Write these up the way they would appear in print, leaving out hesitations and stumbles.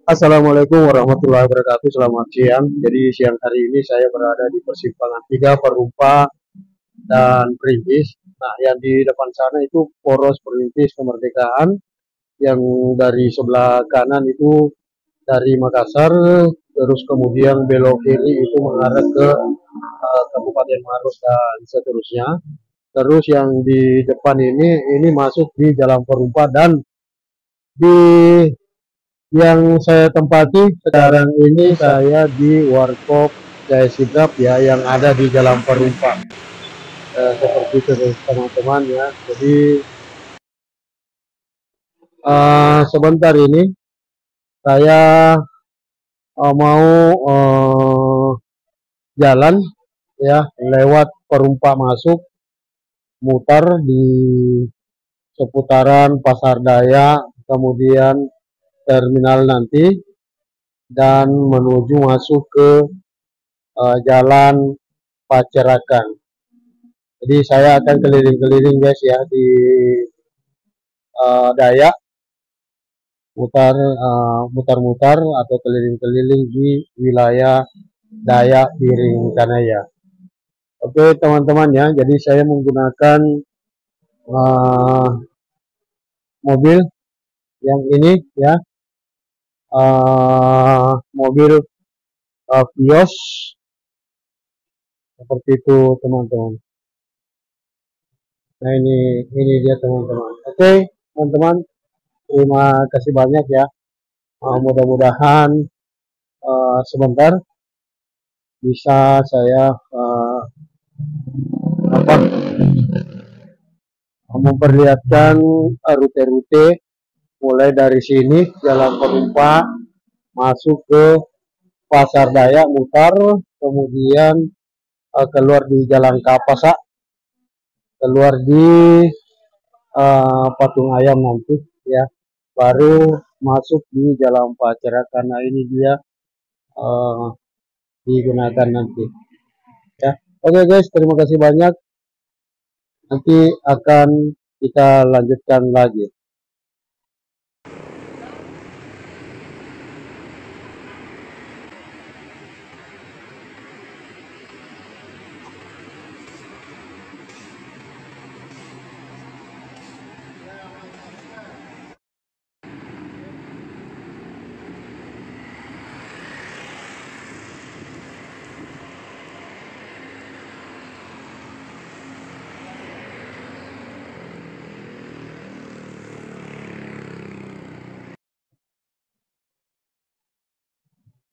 Assalamualaikum warahmatullahi wabarakatuh. Selamat siang. Jadi siang hari ini saya berada di persimpangan 3 Perumpa dan Perintis. Nah, yang di depan sana itu Poros Perintis Kemerdekaan. Yang dari sebelah kanan itu dari Makassar, terus kemudian belok kiri itu mengarah ke Kabupaten Maros dan seterusnya. Terus yang di depan ini masuk di Jalan Perumpa dan di yang saya tempati sekarang ini saya di Warkop Jaya Sidrap ya yang ada di Jalan Perumpa. Seperti itu teman-teman ya. Jadi sebentar ini saya mau jalan ya lewat Perumpa masuk mutar di seputaran Pasar Daya kemudian terminal nanti dan menuju masuk ke Jalan Pacerakan. Jadi saya akan keliling-keliling guys ya di Dayak, mutar-mutar atau keliling-keliling di wilayah Dayak Piring Kanaya. Oke teman-teman ya, jadi saya menggunakan uh, mobil yang ini ya, mobil Vios seperti itu teman-teman. Nah ini dia teman-teman. Oke teman-teman, terima kasih banyak ya. Mudah-mudahan sebentar bisa saya apa memperlihatkan rute-rute mulai dari sini Jalan Perumpa masuk ke Pasar Dayak mutar kemudian keluar di Jalan Kapasa keluar di Patung Ayam nanti ya baru masuk di Jalan Pacara karena ini dia digunakan nanti ya. Oke guys, terima kasih banyak, nanti akan kita lanjutkan lagi.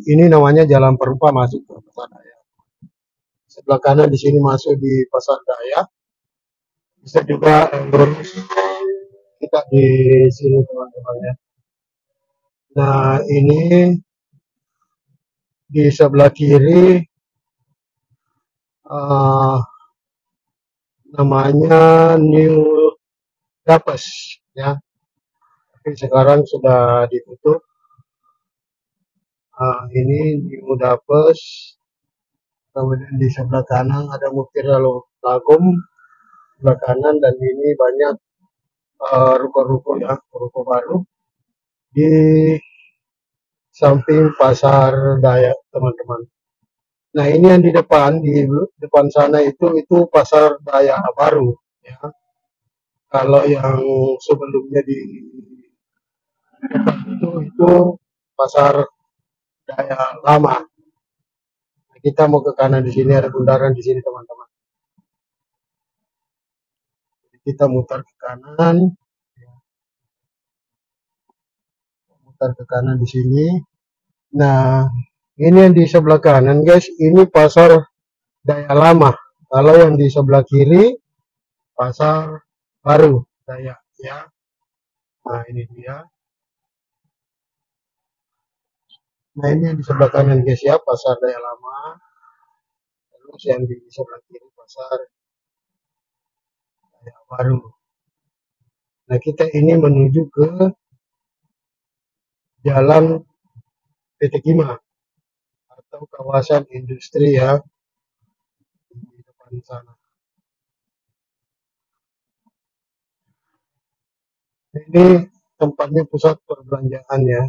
Ini namanya Jalan Perumpa masuk ke Pasar Daya. Sebelah kanan di sini masuk di Pasar Daya. Bisa juga lurus kita di sini teman-teman ya. Nah ini di sebelah kiri namanya New Dapes ya. Tapi sekarang sudah ditutup. Ini New Dapes. Kemudian di sebelah kanan ada Mukti Lagom sebelah kanan dan ini banyak ruko-ruko ya, ruko baru di samping Pasar Dayak teman-teman. Nah ini yang di depan sana itu Pasar Dayak baru ya. Kalau yang sebelumnya di depan itu Pasar Dayak lama. Nah, kita mau ke kanan di sini ada bundaran di sini teman-teman. Kita mutar ke kanan, mutar ke kanan di sini. Nah ini yang di sebelah kanan guys, ini Pasar Dayak lama. Kalau yang di sebelah kiri Pasar Baru Dayak ya. Nah ini dia. Nah ini yang di sebelah kanan guys ya, Pasar Dayak lama. Terus yang di sebelah kiri Pasar Dayak baru. Nah kita ini menuju ke Jalan PT Kima atau kawasan industri ya di depan sana. Ini tempatnya pusat perbelanjaan ya.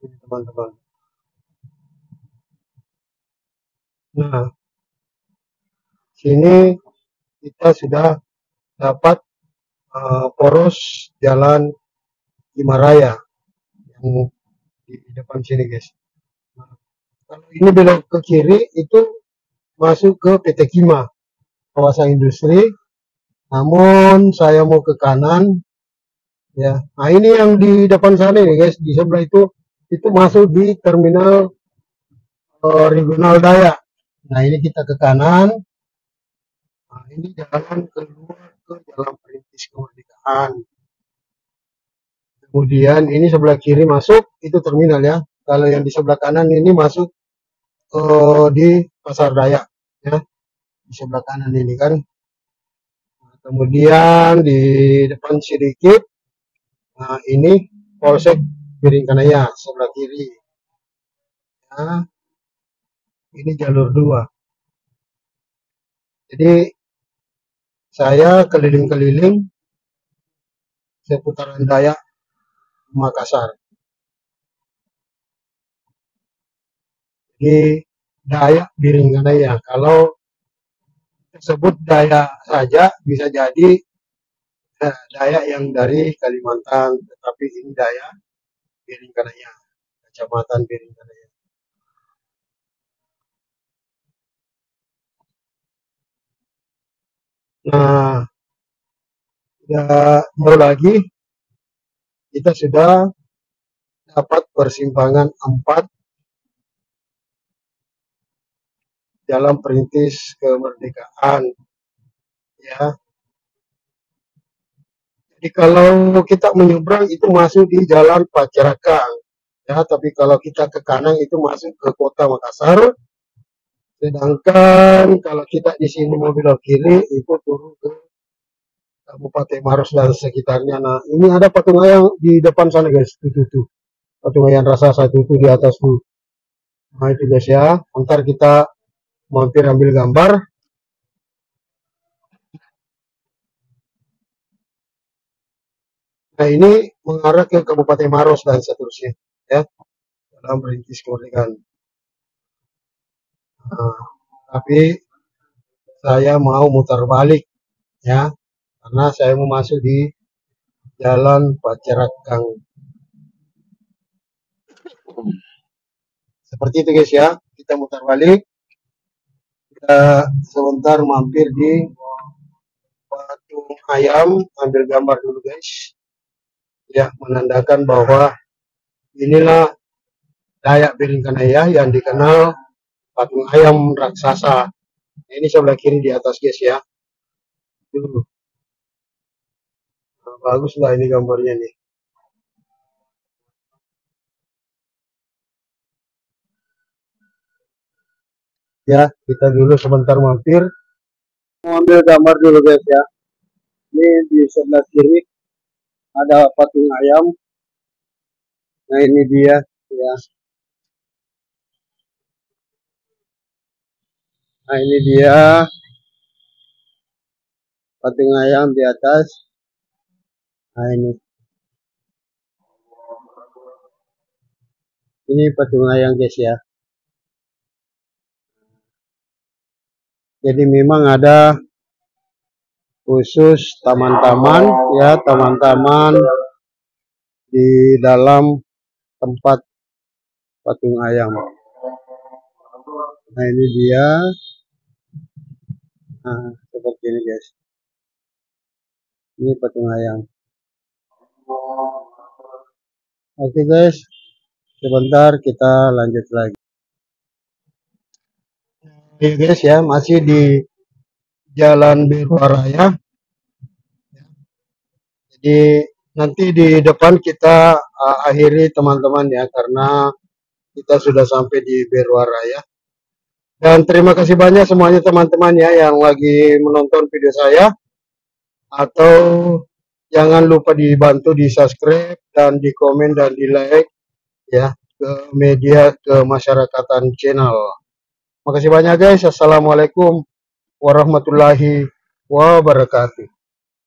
ini teman-teman. Nah, sini kita sudah dapat poros jalan Himalaya yang di depan sini guys. Nah, kalau ini belok ke kiri itu masuk ke PT Kima, kawasan industri. Namun saya mau ke kanan ya. Nah, ini yang di depan sana nih guys, di sebelah itu masuk di terminal regional Dayak. Nah, ini kita ke kanan. Nah, ini jalan keluar ke Jalan Perintis Kemerdekaan. Kemudian ini sebelah kiri masuk itu terminal ya. Kalau yang di sebelah kanan ini masuk di Pasar Dayak ya. Di sebelah kanan ini kan. Nah, kemudian di depan sedikit, nah ini Polsek Biringkanaya sebelah kiri. Nah, ini jalur 2. Jadi saya keliling-keliling seputaran Dayak Makassar. Di Dayak Biringkanaya. Kalau tersebut Dayak saja bisa jadi Dayak yang dari Kalimantan, tetapi ini Dayak Biringkanaya, Kecamatan Biringkanaya. Nah, ya jauh lagi kita sudah dapat persimpangan 4 Jalan Perintis Kemerdekaan ya. Jadi kalau kita menyeberang itu masuk di Jalan Pacerakang ya, tapi kalau kita ke kanan itu masuk ke Kota Makassar. Sedangkan kalau kita di sini mau belok kiri itu turun ke Kabupaten Maros dan sekitarnya. Nah, ini ada patung ayam di depan sana guys, tuh. Patung ayam raksasa itu di atas tuh. Nah, itu guys ya. Ntar kita mampir ambil gambar. Nah, ini mengarah ke Kabupaten Maros dan seterusnya ya. Dalam Perintis Kemerdekaan. Nah, tapi saya mau mutar balik ya, karena saya mau masuk di Jalan Pacerakang. Seperti itu guys ya, kita mutar balik. Kita sebentar mampir di patung ayam, ambil gambar dulu guys. Ya, menandakan bahwa inilah Dayak Biringkanaya yang dikenal patung ayam raksasa. Ini sebelah kiri di atas guys ya. Nah, bagus lah ini gambarnya nih. Ya, kita dulu sebentar mampir. Mau ambil gambar dulu guys ya. Ini di sebelah kiri ada patung ayam. Nah, ini dia ya. Nah, ini dia patung ayam di atas. Nah, ini patung ayam guys ya. Jadi memang ada khusus taman-taman ya, taman-taman di dalam tempat patung ayam. Nah, ini dia. Nah, seperti ini guys. Ini patung ayam. Oke guys, sebentar kita lanjut lagi. Oke guys ya, masih di Jalan Berwaraya. Jadi nanti di depan kita akhiri teman-teman ya, karena kita sudah sampai di Berwaraya. Dan terima kasih banyak semuanya teman-teman ya yang lagi menonton video saya. Atau jangan lupa dibantu di subscribe dan di komen dan di like ya ke media kemasyarakatan channel. Makasih banyak guys. Assalamualaikum warahmatullahi wabarakatuh.